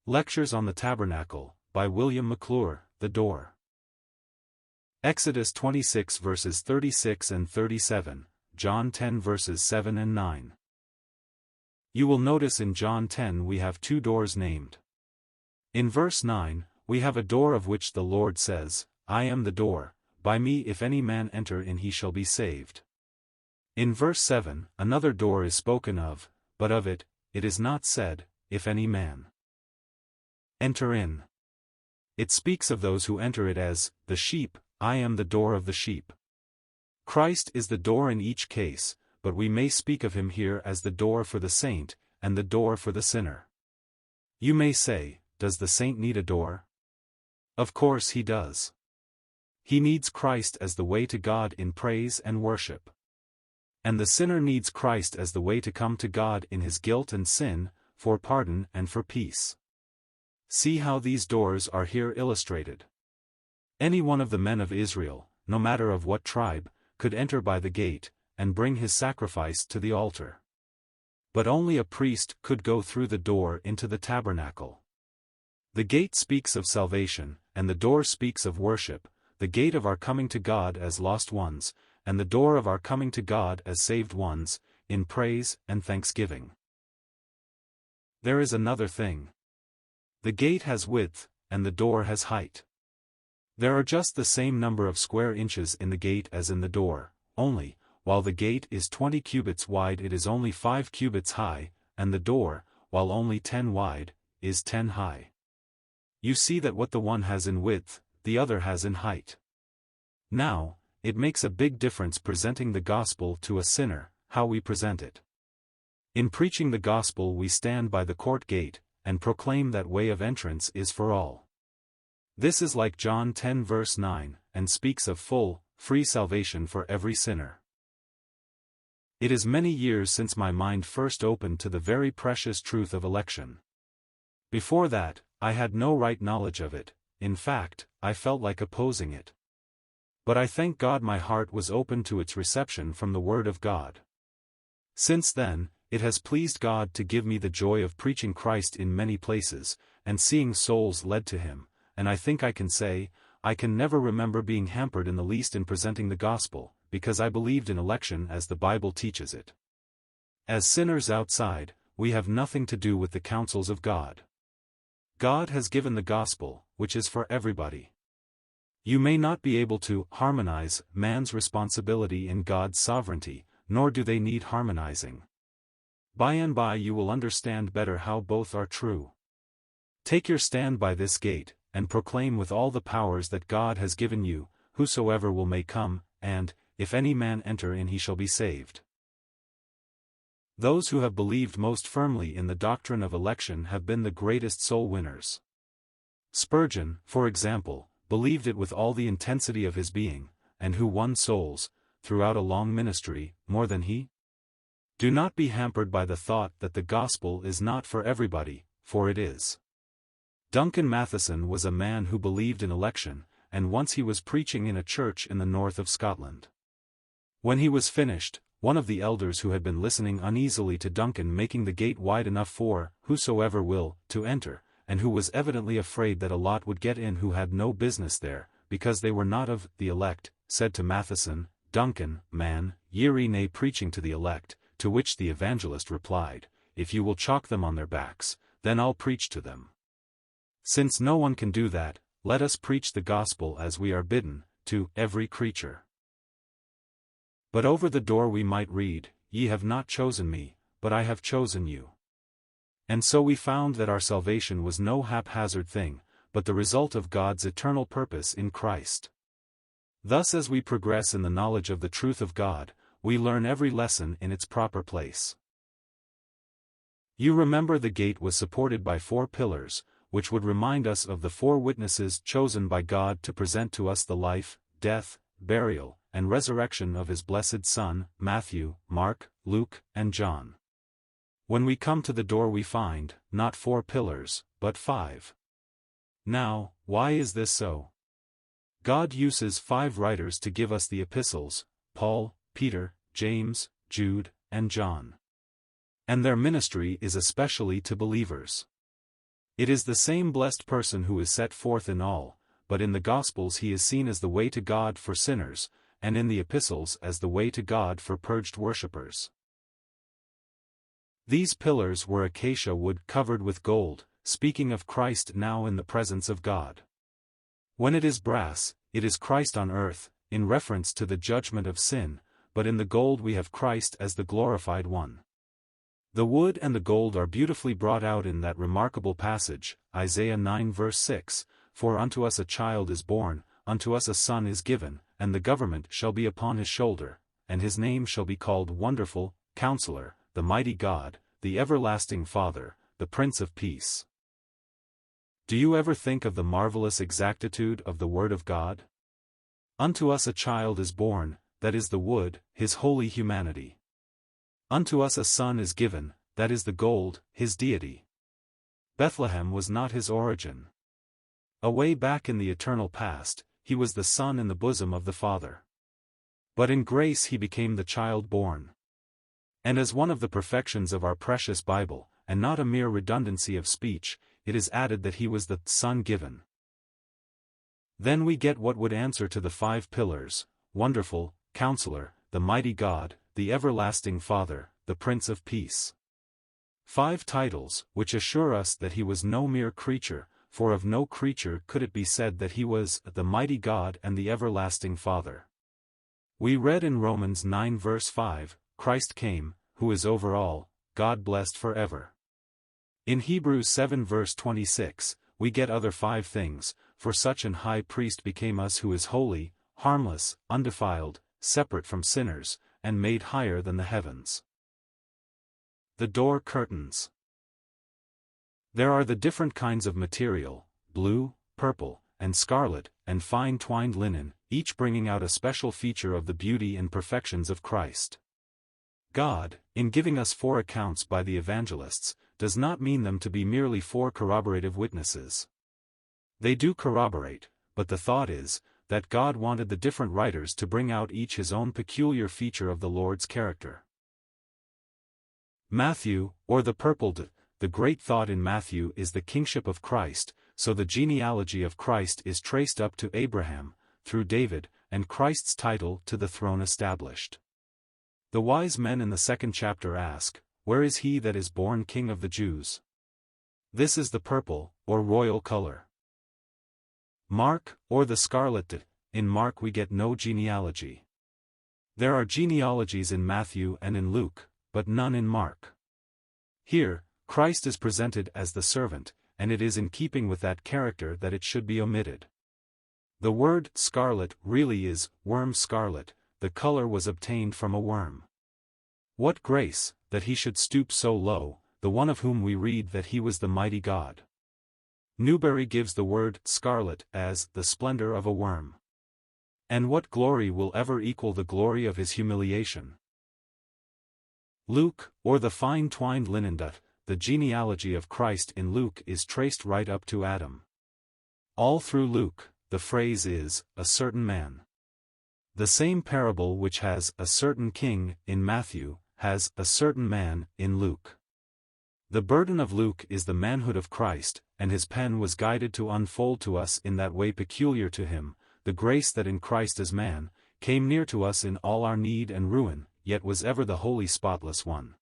Lectures on the Tabernacle, by William McClure, The Door. Exodus 26 verses 36 and 37, John 10 verses 7 and 9. You will notice in John 10 we have two doors named. In verse 9, we have a door of which the Lord says, I am the door, by me if any man enter in he shall be saved. In verse 7, another door is spoken of, but of it is not said, if any man enter in. It speaks of those who enter it as, the sheep, I am the door of the sheep. Christ is the door in each case, but we may speak of him here as the door for the saint, and the door for the sinner. You may say, does the saint need a door? Of course he does. He needs Christ as the way to God in praise and worship. And the sinner needs Christ as the way to come to God in his guilt and sin, for pardon and for peace. See how these doors are here illustrated. Any one of the men of Israel, no matter of what tribe, could enter by the gate, and bring his sacrifice to the altar. But only a priest could go through the door into the tabernacle. The gate speaks of salvation, and the door speaks of worship, the gate of our coming to God as lost ones, and the door of our coming to God as saved ones, in praise and thanksgiving. There is another thing. The gate has width, and the door has height. There are just the same number of square inches in the gate as in the door, only, while the gate is 20 cubits wide it is only 5 cubits high, and the door, while only 10 wide, is 10 high. You see that what the one has in width, the other has in height. Now, it makes a big difference presenting the gospel to a sinner, how we present it. In preaching the gospel we stand by the court gate, and proclaim that way of entrance is for all. This is like John 10 verse 9, and speaks of full, free salvation for every sinner. It is many years since my mind first opened to the very precious truth of election. Before that, I had no right knowledge of it, in fact, I felt like opposing it. But I thank God my heart was open to its reception from the Word of God. Since then, it has pleased God to give me the joy of preaching Christ in many places, and seeing souls led to Him, and I think I can say, I can never remember being hampered in the least in presenting the gospel, because I believed in election as the Bible teaches it. As sinners outside, we have nothing to do with the counsels of God. God has given the gospel, which is for everybody. You may not be able to harmonize man's responsibility in God's sovereignty, nor do they need harmonizing. By and by you will understand better how both are true. Take your stand by this gate, and proclaim with all the powers that God has given you, whosoever will may come, and, if any man enter in he shall be saved. Those who have believed most firmly in the doctrine of election have been the greatest soul winners. Spurgeon, for example, believed it with all the intensity of his being, and who won souls, throughout a long ministry, more than he? Do not be hampered by the thought that the gospel is not for everybody, for it is. Duncan Matheson was a man who believed in election, and once he was preaching in a church in the north of Scotland. When he was finished, one of the elders who had been listening uneasily to Duncan making the gate wide enough for whosoever will to enter, and who was evidently afraid that a lot would get in who had no business there, because they were not of the elect, said to Matheson, Duncan, man, ye're nae preaching to the elect, to which the evangelist replied, if you will chalk them on their backs, then I'll preach to them. Since no one can do that, let us preach the gospel as we are bidden, to every creature. But over the door we might read, Ye have not chosen me, but I have chosen you. And so we found that our salvation was no haphazard thing, but the result of God's eternal purpose in Christ. Thus as we progress in the knowledge of the truth of God, we learn every lesson in its proper place. You remember the gate was supported by 4 pillars, which would remind us of the 4 witnesses chosen by God to present to us the life, death, burial, and resurrection of His blessed Son, Matthew, Mark, Luke, and John. When we come to the door we find, not 4 pillars, but 5. Now, why is this so? God uses 5 writers to give us the epistles, Paul, Peter, James, Jude, and John. And their ministry is especially to believers. It is the same blessed person who is set forth in all, but in the Gospels he is seen as the way to God for sinners, and in the epistles as the way to God for purged worshippers. These pillars were acacia wood covered with gold, speaking of Christ now in the presence of God. When it is brass, it is Christ on earth, in reference to the judgment of sin, but in the gold we have Christ as the glorified one. The wood and the gold are beautifully brought out in that remarkable passage, Isaiah 9 verse 6, "For unto us a child is born, unto us a son is given, and the government shall be upon his shoulder, and his name shall be called Wonderful, Counselor, the Mighty God, the Everlasting Father, the Prince of Peace." Do you ever think of the marvelous exactitude of the Word of God? Unto us a child is born, that is the wood, his holy humanity. Unto us a son is given, that is the gold, his deity. Bethlehem was not his origin. Away back in the eternal past, he was the son in the bosom of the Father. But in grace he became the child born. And as one of the perfections of our precious Bible, and not a mere redundancy of speech, it is added that he was the Son given. Then we get what would answer to the 5 pillars: Wonderful, Counselor, the Mighty God, the Everlasting Father, the Prince of Peace. 5 titles, which assure us that he was no mere creature, for of no creature could it be said that he was the Mighty God and the Everlasting Father. We read in Romans 9 verse 5, Christ came, who is over all, God blessed forever. In Hebrews 7 verse 26, we get other 5 things, for such an high priest became us who is holy, harmless, undefiled, separate from sinners, and made higher than the heavens. The door curtains. There are the different kinds of material, blue, purple, and scarlet, and fine twined linen, each bringing out a special feature of the beauty and perfections of Christ. God, in giving us 4 accounts by the evangelists, does not mean them to be merely 4 corroborative witnesses. They do corroborate, but the thought is, that God wanted the different writers to bring out each his own peculiar feature of the Lord's character. Matthew, or the purple d. The great thought in Matthew is the kingship of Christ, so the genealogy of Christ is traced up to Abraham, through David, and Christ's title to the throne established. The wise men in the 2nd chapter ask, "Where is he that is born King of the Jews?" This is the purple, or royal color. Mark, or the scarlet d. In Mark we get no genealogy. There are genealogies in Matthew and in Luke, but none in Mark. Here, Christ is presented as the servant, and it is in keeping with that character that it should be omitted. The word scarlet really is worm scarlet, the color was obtained from a worm. What grace, that he should stoop so low, the one of whom we read that he was the mighty God. Newberry gives the word scarlet as the splendor of a worm. And what glory will ever equal the glory of his humiliation? Luke, or the fine twined linen d. The genealogy of Christ in Luke is traced right up to Adam. All through Luke, the phrase is, a certain man. The same parable which has a certain king in Matthew, has a certain man in Luke. The burden of Luke is the manhood of Christ, and his pen was guided to unfold to us in that way peculiar to him, the grace that in Christ as man, came near to us in all our need and ruin, yet was ever the holy spotless one.